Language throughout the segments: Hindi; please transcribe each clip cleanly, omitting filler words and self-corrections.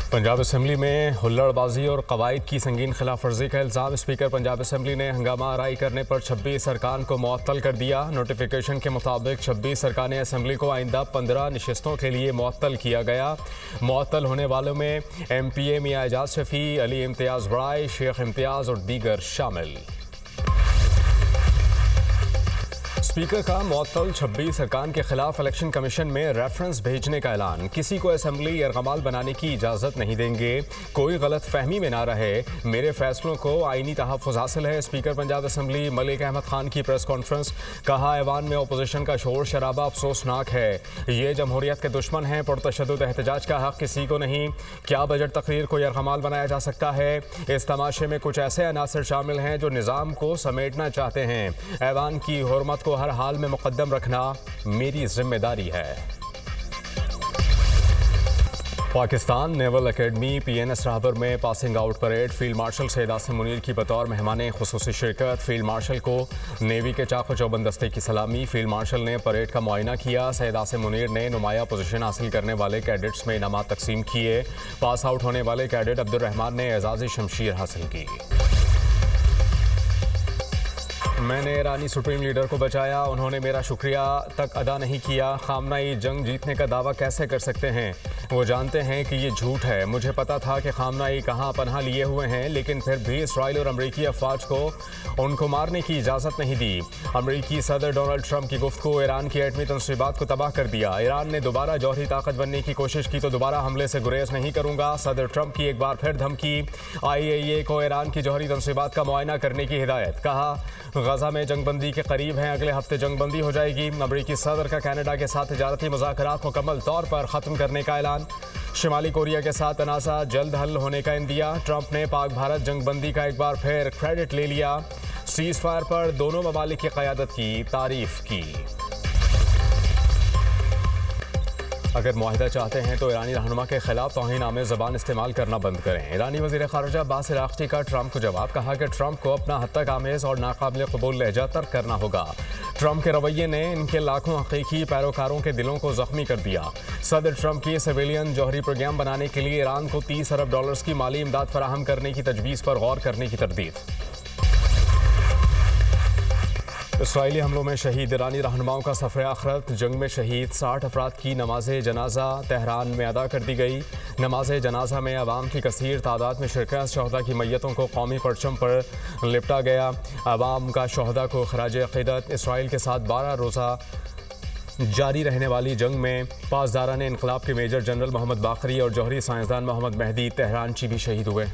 पंजाब असम्बली में हुल्लड़बाजी और कवायद की संगीन खिलाफ वर्जी का इल्ज़ाम। स्पीकर पंजाब असम्बली ने हंगामा आराई करने पर 26 अरकान को मुअत्तल कर दिया। नोटिफिकेशन के मुताबिक 26 अरकान असम्बली को आइंदा 15 नशिस्तों के लिए मुअत्तल किया गया। मुअत्तल होने वालों में MPA मियां एजाज शफी, अली इम्तियाज़ बड़ाई, शेख इम्तियाज़ और दीगर शामिल। स्पीकर का मुअत्तल 26 अरकान के खिलाफ इलेक्शन कमीशन में रेफरेंस भेजने का ऐलान। किसी को असम्बली यरगमाल बनाने की इजाज़त नहीं देंगे, कोई गलत फहमी में ना रहे, मेरे फैसलों को आईनी तहफ़्फ़ुज़ हासिल है। स्पीकर पंजाब असम्बली मलिक अहमद खान की प्रेस कॉन्फ्रेंस। कहा, ऐवान में अपोजिशन का शोर शराबा अफसोसनाक है। ये जमहूरियत के दुश्मन हैं। पुरतशद्दुद एहतजाज का हक़ किसी को नहीं। क्या बजट तकरीर को यरगमाल बनाया जा सकता है? इस तमाशे में कुछ ऐसे अनासर शामिल हैं जो निज़ाम को समेटना चाहते हैं। ऐवान की हुर्मत को हर हाल में मुकद्दम रखना मेरी जिम्मेदारी है। Pakistan naval academy PNS Rahbar में passing out parade. Field marshal Syed Asim Munir की बतौर मेहमान खुसूसी शिरकत। फील्ड मार्शल को नेवी के चाक़ चौबंद दस्ते की सलामी। फील्ड मार्शल ने परेड का मुआयना किया। सैयद आसिम मुनीर ने नुमाया पोजीशन हासिल करने वाले कैडेट्स में इनामात तकसीम किए। पास आउट होने वाले कैडेट अब्दुर्रहमान ने एजाज़ी शमशीर हासिल की। मैंने ईरानी सुप्रीम लीडर को बचाया, उन्होंने मेरा शुक्रिया तक अदा नहीं किया। खामनाई जंग जीतने का दावा कैसे कर सकते हैं? वो जानते हैं कि ये झूठ है। मुझे पता था कि खामनाई कहाँ पनाह लिए हुए हैं, लेकिन फिर भी इसराइल और अमरीकी अफवाज को उनको मारने की इजाज़त नहीं दी। अमरीकी सदर डोनाल्ड ट्रंप की गुफ्तगू ईरान की एटमी तंसीबात को तबाह कर दिया। ईरान ने दोबारा जौहरी ताकत बनने की कोशिश की तो दोबारा हमले से गुरेज नहीं करूँगा। सदर ट्रंप की एक बार फिर धमकी। IAEA को ईरान की जौहरी तंसीबात का मुआयना करने की हिदायत। कहा, गजा में जंगबंदी के करीब हैं, अगले हफ्ते जंगबंदी हो जाएगी। अमरीकी सदर का कनाडा के साथ तिजारती मुज़ाकरात मुकम्मल तौर पर ख़त्म करने का ऐलान। शिमाली कोरिया के साथ तनाज़ा जल्द हल होने का इंदिया। ट्रंप ने पाक भारत जंगबंदी का एक बार फिर क्रेडिट ले लिया। सीज़ फायर पर दोनों ममालिक की क़यादत की तारीफ की। अगर मुआहिदा चाहते हैं तो ईरानी रहनुमा के खिलाफ तौहीन-आमेज़ ज़बान इस्तेमाल करना बंद करें। ईरानी वज़ीर ख़ारिजा अब्बास अराग़ची का ट्रंप को जवाब। कहा कि ट्रंप को अपना हत्तक-आमेज़ और नाकाबिल क़बूल लहजा तर्क करना होगा। ट्रंप के रवैये ने इनके लाखों हकीकी पैरोकारों के दिलों को ज़ख्मी कर दिया। सदर ट्रंप की सिविलियन जौहरी प्रोग्राम बनाने के लिए ईरान को $30 अरब की माली इमदाद फराहम करने की तजवीज़ पर गौर करने की तरदीद। इसराइली हमलों में शहीद ईरानी रहनुमाओं का सफ़र आखिरत। जंग में शहीद 60 अफराद की नमाज जनाजा तेहरान में अदा कर दी गई। नमाज जनाजा में अवाम की कसीर तादाद में शिरकत। शहदा की मैयतों को कौमी परचम पर लिपटा गया। अवाम का शहदा को खराज अक़ीदत। इसराइल के साथ 12 रोज़ा जारी रहने वाली जंग में पासदारान इनकलाब के मेजर जनरल मोहम्मद बाकरी और जौहरी साइंसदान मोहम्मद मेहदी तेहरानची भी शहीद हुए।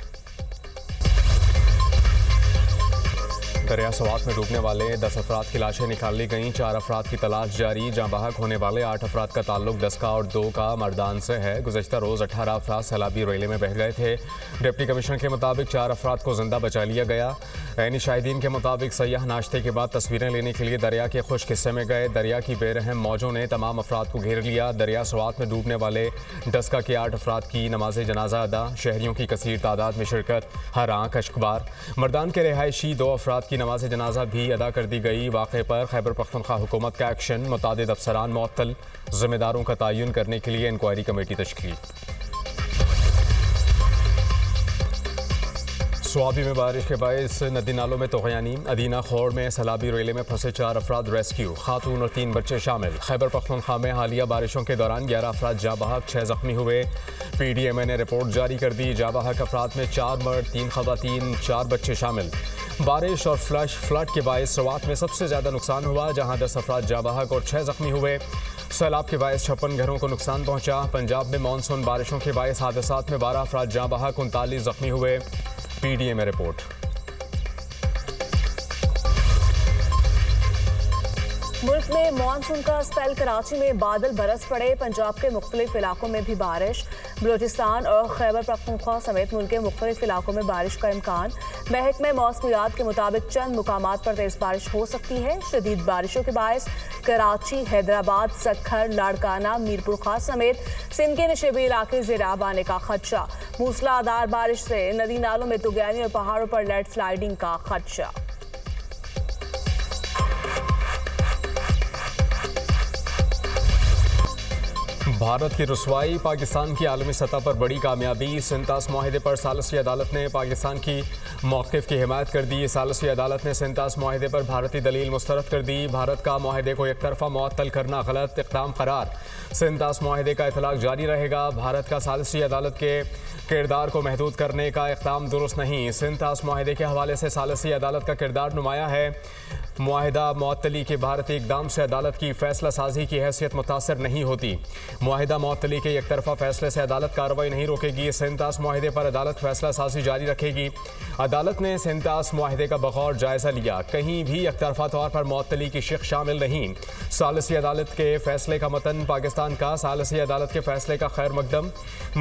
दरिया सवात में डूबने वाले 10 अफराद की लाशें निकाल ली गईं। 4 अफराद की तलाश जारी। जहाँ बहक होने वाले 8 अफराद का ताल्लुक दस्का और 2 का मर्दान से है। गुज़श्ता रोज़ 18 अफराद सैलाबी रेले में बह गए थे। डिप्टी कमिश्नर के मुताबिक 4 अफराद को जिंदा बचा लिया गया। ऐनी शाहिदीन के मुताबिक सयाह नाश्ते के बाद तस्वीरें लेने के लिए दरिया के खुश्क हिस्से में गए। दरिया की बेरहम मौजों ने तमाम अफराद को घेर लिया। दरिया सवात में डूबने वाले दस्का के 8 अफराद की नमाज जनाजा अदा। शहरियों की कसीर तादाद में शिरकत। हर आंख अश्कबार। मर्दान के रिहायशी 2 अफराद की नमाज जनाजा भी अदा कर दी गई। वाक़े पर खैबर पख्तूनख्वा हुकूमत का एक्शन। मुतादिद अफसरान मुअत्तल। जिम्मेदारों का तयन करने के लिए इंक्वायरी कमेटी तश्कील। स्वाबी में बारिश के बायस नदी नालों में तोग़यानी। अदीना खोड़ में सैलाबी रेले में फंसे 4 अफराद रेस्क्यू। खातून और 3 बच्चे शामिल। खैबर पख्तूनख्वा में हालिया बारिशों के दौरान 11 अफराद जाँ बहक, 6 ज़ख्मी हुए। PDMA ने रिपोर्ट जारी कर दी। जाँ बहक अफराद में 4 मर्द, 3 ख़वातीन, 4 बच्चे शामिल। बारिश और फ्लड के बायस सवात में सबसे ज़्यादा नुकसान हुआ, जहाँ 10 अफराद जाँ बहक और 6 ज़ख्मी हुए। सैलाब के बायस 56 घरों को नुकसान पहुँचा। पंजाब में मानसून बारिशों के बायस हादसात में 12 अफराद जाँ बहक, 39 ज़ख्मी हुए। PDMA report. मुल्क में मानसून का स्पेल। कराची में बादल बरस पड़े। पंजाब के मुख्तलिफ इलाकों में भी बारिश। बलोचिस्तान और खैबर पख्तूनख्वा समेत मुल्क के मुख्तलिफ इलाकों में बारिश का इम्कान। महकमे मौसमियात के मुताबिक चंद मुकामात पर तेज बारिश हो सकती है। शदीद बारिशों के बायस कराची, हैदराबाद, सक्खर, लाड़काना, मीरपुर खास समेत सिंध के नशेबी इलाके ज़ेराब आने का खदशा। मूसलाधार बारिश से नदी नालों में तुगयानी और पहाड़ों पर लैंडस्लाइडिंग का खदशा। भारत की रुसवाई पाकिस्तान की आलमी सतह पर बड़ी कामयाबी। सिंतास माहिदे पर सालसी अदालत ने पाकिस्तान की मौक़िफ़ की हिमायत कर दी। सालसी अदालत ने सिंतास माहिदे पर भारतीय दलील मुस्तरद कर दी। भारत का माहिदे को एक तरफा मुअत्तल करना गलत इक़दाम करार। सिंतास माहिदे का इतलाक़ जारी रहेगा। भारत का सालसी अदालत के किरदार को महदूद करने का इक़दाम दुरुस्त नहीं। सिंतास माहिदे के हवाले से सालसी अदालत का किरदार नुमाया है। मुआहिदा मुअत्तली के भारतीय इक़दाम से अदालत की फ़ैसला साजी की हैसियत मुतासर नहीं होती। मुआहिदा मुअत्तली के एक तरफा फ़ैसले से अदालत कार्रवाई नहीं रोकेगी। सिंतास मुआहिदे पर अदालत फ़ैसला साजी जारी रखेगी। अदालत ने सिंतास मुआहिदे का बगौर जायज़ा लिया। कहीं भी एक तरफा तौर पर मुअत्तली की शिक शामिल नहीं। सालसी अदालत के फ़ैसले का मतन पाकिस्तान का सालसी अदालत के फ़ैसले का खैर मकदम।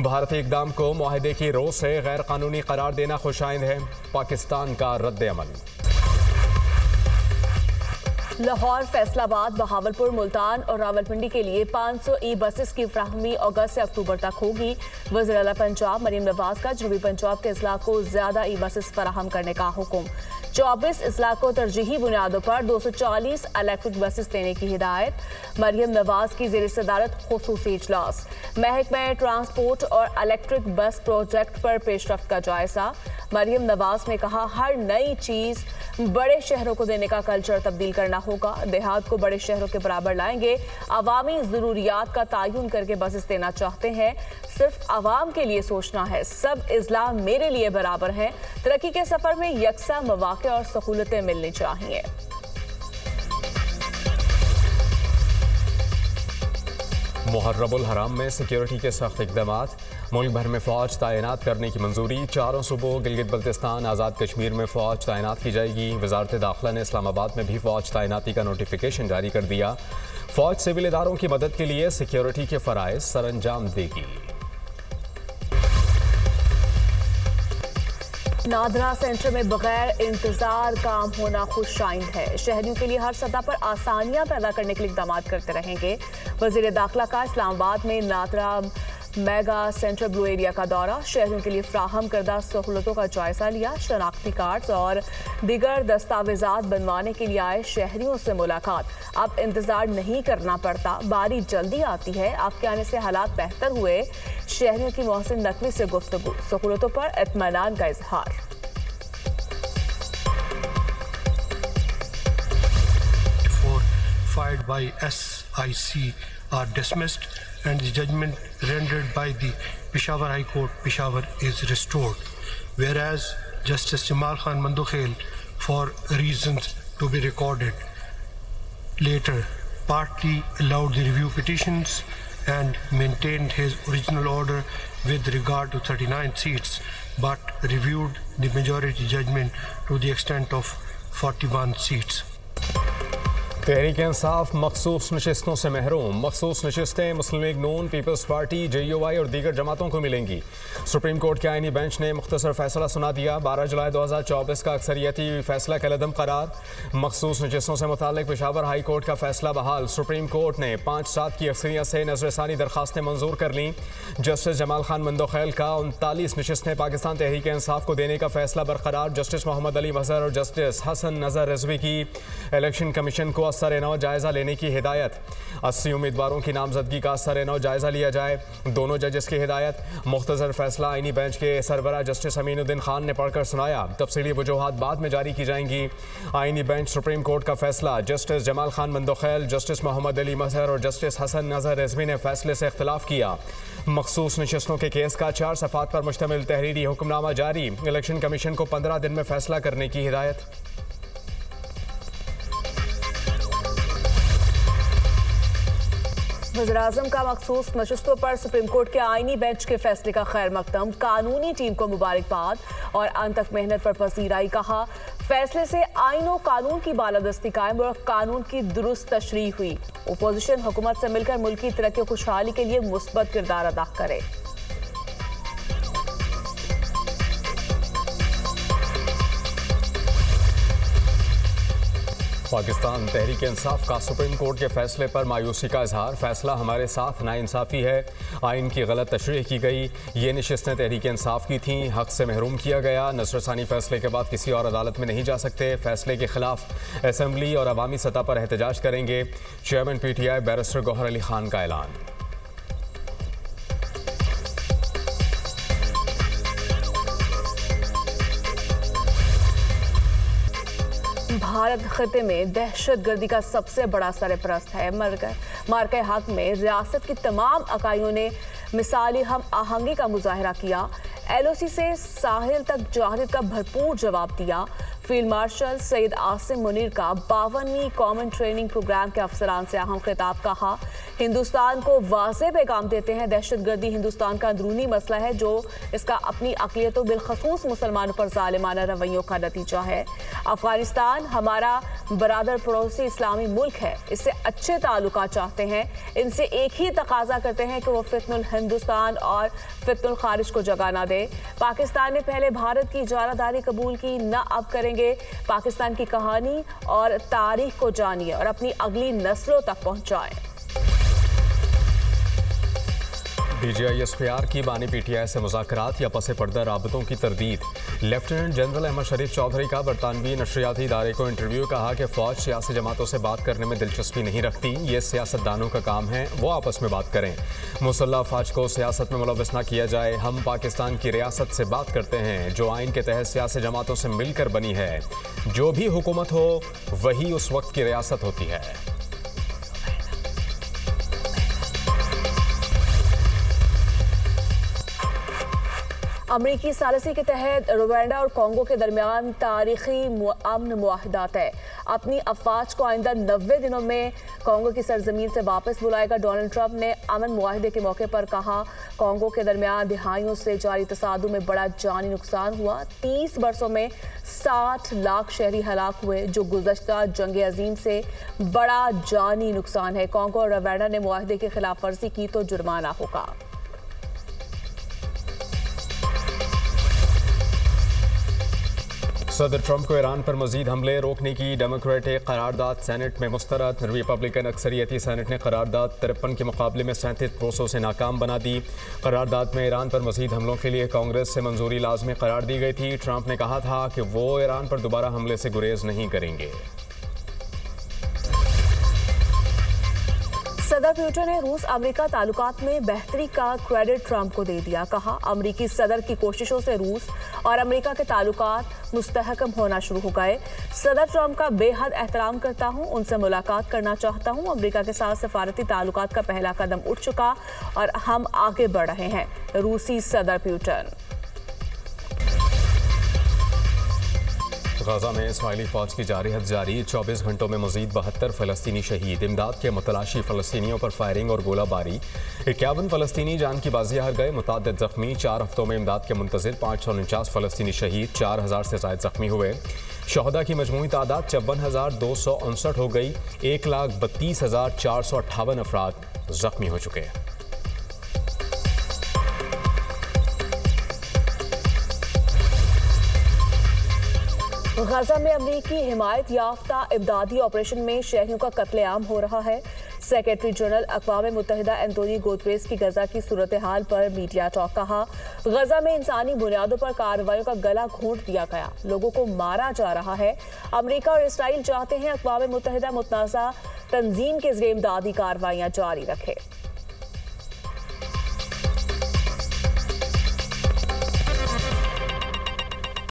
भारतीय इक़दाम को मुआहिदे की रोज़ से गैर कानूनी करार देना खुशाइंद है। पाकिस्तान का रद्द अमल। लाहौर, फैसलाबाद, बहावलपुर, मुल्तान और रावलपिंडी के लिए 500 ई बसेस की फ्राहमी अगस्त से अक्टूबर तक होगी। वज़ीर आला पंजाब मरीम नवाज का जनूबी पंजाब के अजला को ज़्यादा ई बसेस फराहम करने का हुक्म। 24 अजला को तरजीही बुनियादों पर 240 इलेक्ट्रिक बसेस देने की हिदायत। मरीम नवाज की ज़ेर सदारत खुसूसी इजलास। महकमा ट्रांसपोर्ट और इलेक्ट्रिक बस प्रोजेक्ट पर पेशरफ्त का जायजा। मरीम नवाज ने कहा, हर नई चीज़ बड़े शहरों को देने का कल्चर तब्दील करना होगा। देहात को बड़े शहरों के बराबर लाएंगे। अवामी ज़रूरियात का तयन करके बसेस देना चाहते हैं। सिर्फ अवाम के लिए सोचना है। सब इज़ला मेरे लिए बराबर हैं। तरक्की के सफ़र में यकसा मौक़े और सहूलतें मिलनी चाहिए। मुहर्रमुल हराम में सिक्योरिटी के सख्त इक़दामात। मुल्क भर में फ़ौज तैनात करने की मंजूरी। चारों सूबों गिलगित बल्तिस्तान, आज़ाद कश्मीर में फ़ौज तैनात की जाएगी। वज़ारत दाखिला ने इस्लामाबाद में भी फ़ौज तैनाती का नोटिफिकेशन जारी कर दिया। फ़ौज सिविल इदारों की मदद के लिए सिक्योरिटी के फ़राइज़ सरअंजाम देगी। नादरा सेंटर में बगैर इंतजार काम होना खुशाइंद है। शहरियों के लिए हर सतह पर आसानियां पैदा करने के लिए इक़दाम करते रहेंगे। वज़ीर दाखिला का इस्लामाबाद में NADRA mega centre blue area का दौरा। शहरियों के लिए फ्राहम करदा सहूलतों का जायजा लिया। शनाख्ती कार्ड्स और दीगर दस्तावेजात बनवाने के लिए आए शहरियों से मुलाकात। अब इंतजार नहीं करना पड़ता, बारी जल्दी आती है। आपके आने से हालात बेहतर हुए। शहरियों की मोहसिन नकवी से गुफ्तगू। सहूलतों पर इत्मीनान का इजहार। Filed by SIC are dismissed and the judgment rendered by the Peshawar High Court, Peshawar, is restored. Whereas Justice Jamal Khan Mandokhel, for reasons to be recorded later, partly allowed the review petitions and maintained his original order with regard to 39 seats, but reviewed the majority judgment to the extent of 41 seats. Tehreek-e-Insaf मखसूस नशिस्तों से महरूम। मखसूस नशिस्तें मुस्लिम लीग नून, पीपल्स पार्टी, JUI और दीगर जमातों को मिलेंगी। सुप्रीम कोर्ट के आईनी बेंच ने मुख्तसर फैसला सुना दिया। 12 जुलाई 2024 का अक्सरियती फैसला कलअदम करार। मखसूस नशिस्तों से मुतालिक पेशावर हाई कोर्ट का फैसला बहाल। सुप्रीम कोर्ट ने 5-7 की अक्सरियत से नजरसानी दरखास्तें मंजूर कर लीं। जस्टिस जमाल खान मंदोखेल का 39 नशिस्तें पाकिस्तान तहरीक-ए-इंसाफ को देने का फैसला बरकरार। जस्टिस मोहम्मद अली मजहर और जस्टिस हसन नजर रिजवी की इलेक्शन कमीशन को असर-ए-नौ जायजा लेने की हिदायत। 80 उम्मीदवारों की नामजदगी का असर-ए-नौ जायजा लिया जाए। दोनों जजेस की हिदायत। मुख्तसर फैसला आईनी बेंच के सरबरा जस्टिस अमीनुद्दीन खान ने पढ़कर सुनाया। तफसीली वजूहात बाद में जारी की जाएंगी। आईनी बेंच सुप्रीम कोर्ट का फैसला। जस्टिस जमाल खान मंदोखेल, जस्टिस मोहम्मद अली मजहर और जस्टिस हसन नजर रिजवी ने फैसले से इख्तिलाफ किया। मखसूस नशिस्तों के केस का 4 सफ़ात पर मुश्तमिल तहरीरी हुक्मनामा जारी। इलेक्शन कमीशन को 15 दिन में फैसला करने की हिदायत। वज़ीर-ए-आज़म का मखसूस नशिस्तों पर सुप्रीम कोर्ट के आईनी बेंच के फैसले का खैर मकदम। कानूनी टीम को मुबारकबाद और अनथक मेहनत पर पसीराई। कहा, फैसले से आईन और कानून की बालादस्ती कायम और कानून की दुरुस्त तशरीह हुई। अपोजिशन हुकूमत से मिलकर मुल्क की तरक्की और खुशहाली के लिए मुस्बत किरदार अदा करे। पाकिस्तान तहरीक इंसाफ का सुप्रीम कोर्ट के फैसले पर मायूसी का इजहार। फैसला हमारे साथ नाइंसाफ़ी है। आइन की गलत तशरीह की गई। ये नशिस्तें तहरीक इंसाफ की थीं। हक से महरूम किया गया। नसरसानी फैसले के बाद किसी और अदालत में नहीं जा सकते। फैसले के खिलाफ असम्बली और अवामी सतह पर एहतजाज करेंगे। Chairman PTI barrister Gohar Ali Khan का ऐलान। भारत खिते में दहशतगर्दी का सबसे बड़ा सरपरस्त है। मार्के हक में रियासत की तमाम इकाइयों ने मिसाली हम आहंगी का मुजाहरा किया। LOC से साहिल तक जहादियत का भरपूर जवाब दिया। फील्ड मार्शल सईद आसिम मुनीर का 52वीं कॉमन ट्रेनिंग प्रोग्राम के अफसरान से अहम खिताब। कहा, हिंदुस्तान को वाज़ेह पैगाम देते हैं, दहशतगर्दी हिंदुस्तान का अंदरूनी मसला है जो इसका अपनी अक़लियतों बिलखसूस मुसलमानों पर ज़ालिमाना रवैयों का नतीजा है। अफगानिस्तान हमारा बरादर पड़ोसी इस्लामी मुल्क है, इससे अच्छे ताल्लुकात चाहते हैं। इनसे एक ही तकाजा करते हैं कि वो फितनुल हिंदुस्तान और फितनुल खारिज को जगह ना दे। पाकिस्तान ने पहले भारत की इजारादारी कबूल की, न अब करेंगे। पाकिस्तान की कहानी और तारीख को जानिए और अपनी अगली नस्लों तक पहुंचाएं। DGISPR की बानी PTI से मुज़ाकरात या पसे पर्दा राबतों की तरदीद। लेफ्टिनेंट जनरल अहमद शरीफ चौधरी का बरतानवी नशरियाती इदारे को इंटरव्यू। कहा कि फ़ौज सियासी जमातों से बात करने में दिलचस्पी नहीं रखती, ये सियासतदानों का काम है, वो आपस में बात करें। मुसल्लह फ़ौज को सियासत में मुलव्वस न किया जाए। हम पाकिस्तान की रियासत से बात करते हैं जो आइन के तहत सियासी जमातों से मिलकर बनी है। जो भी हुकूमत हो वही उस वक्त की रियासत होती है। अमरीकी सालिसी के तहत रुवांडा और कांगो के दरमियान तारीखी अमन मुआहदा है। अपनी अफवाज को आइंदा 90 दिनों में कांगो की सरजमीन से वापस बुलाएगा। डोनाल्ड ट्रंप ने अमन मुआहदे के मौके पर कहा, कांगो के दरमियान दिहाइयों से जारी तसादुम में बड़ा जानी नुकसान हुआ। 30 बरसों में 60 लाख शहरी हलाक हुए, जो गुज़श्ता जंग अजीम से बड़ा जानी नुकसान है। कांगो और रुवांडा ने मुआहदे की खिलाफ वर्जी की तो जुर्माना होगा। सदर ट्रंप को ईरान पर मजीद हमले रोकने की डेमोक्रेटिक करारदाद सेनेट में मुस्तरद। रिपब्लिकन अक्सरियती सेनेट ने करारदाद 53 के मुकाबले में 37 वोटों से नाकाम बना दी। करारदाद में ईरान पर मजीद हमलों के लिए कांग्रेस से मंजूरी लाजमी करार दी गई थी। ट्रंप ने कहा था कि वो ईरान पर दोबारा हमले से गुरेज नहीं करेंगे। सदर पुतिन ने रूस अमेरिका ताल्लुकात में बेहतरी का क्रेडिट ट्रंप को दे दिया। कहा, अमेरिकी सदर की कोशिशों से रूस और अमेरिका के ताल्लुकात मुस्तहकम होना शुरू हो गए। सदर ट्रंप का बेहद एहतराम करता हूं, उनसे मुलाकात करना चाहता हूं। अमेरिका के साथ सफारती ताल्लुकात का पहला कदम उठ चुका और हम आगे बढ़ रहे हैं। रूसी सदर पुतिन। गाजा में इस्राइली फौज की जारहत जारी। 24 घंटों में मजीद 72 फलस्तीनी शहीद। इमदाद के मुतलाशी फलस्तीनियों पर फायरिंग और गोलाबारी। 51 फलस्तीनी जान की बाजी हार गए, मुतादिद जख्मी। 4 हफ्तों में इमदाद के मुंतजिर 549 फलस्तीनी शहीद, 4000 से ज़ायद जख्मी हुए। शहदा की मजमूई तादाद 54,259 हो गई। 1,32,458 अफराद जख्मी हो चुके हैं। गाजा में अमरीकी हिमायत याफ्ता इमदादी ऑपरेशन में शहरियों का कत्लेआम हो रहा है। सेक्रेटरी जनरल अक़वाम मुत्तहिदा एंटोनियो गुतेरेस की गजा की सूरत हाल पर मीडिया टॉक। कहा, गजा में इंसानी बुनियादों पर कार्रवाइयों का गला घोंट दिया गया, लोगों को मारा जा रहा है। अमरीका और इसराइल चाहते हैं अक़वाम मुत्तहिदा मुतनाज़ा तंजीम के ज़रिए इमदादी कार्रवाइयाँ जारी रखे।